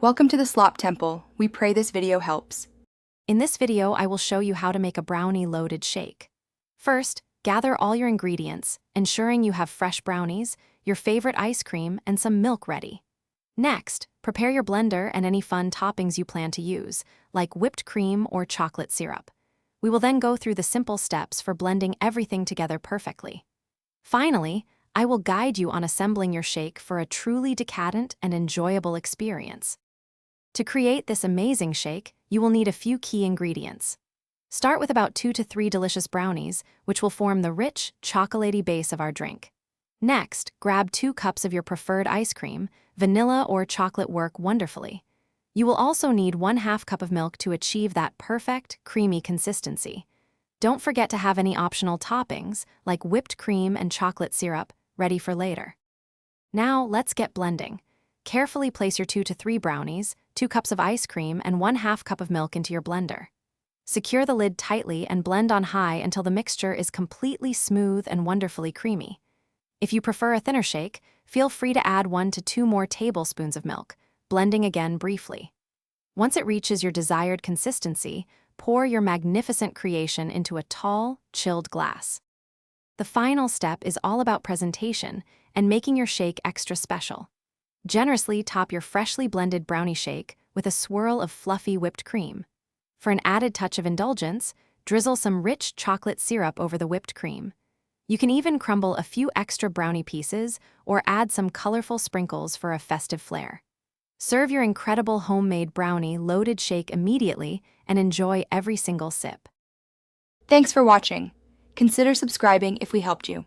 Welcome to the Slop Temple. We pray this video helps. In this video, I will show you how to make a brownie-loaded shake. First, gather all your ingredients, ensuring you have fresh brownies, your favorite ice cream, and some milk ready. Next, prepare your blender and any fun toppings you plan to use, like whipped cream or chocolate syrup. We will then go through the simple steps for blending everything together perfectly. Finally, I will guide you on assembling your shake for a truly decadent and enjoyable experience. To create this amazing shake, you will need a few key ingredients. Start with about 2 to 3 delicious brownies, which will form the rich, chocolatey base of our drink. Next, grab 2 cups of your preferred ice cream. Vanilla or chocolate work wonderfully. You will also need 1/2 cup of milk to achieve that perfect, creamy consistency. Don't forget to have any optional toppings, like whipped cream and chocolate syrup, ready for later. Now, let's get blending. Carefully place your 2 to 3 brownies, 2 cups of ice cream, and 1/2 cup of milk into your blender. Secure the lid tightly and blend on high until the mixture is completely smooth and wonderfully creamy. If you prefer a thinner shake, feel free to add 1 to 2 more tablespoons of milk, blending again briefly. Once it reaches your desired consistency, pour your magnificent creation into a tall, chilled glass. The final step is all about presentation and making your shake extra special. Generously top your freshly blended brownie shake with a swirl of fluffy whipped cream. For an added touch of indulgence, drizzle some rich chocolate syrup over the whipped cream. You can even crumble a few extra brownie pieces or add some colorful sprinkles for a festive flair. Serve your incredible homemade brownie-loaded shake immediately and enjoy every single sip. Thanks for watching. Consider subscribing if we helped you.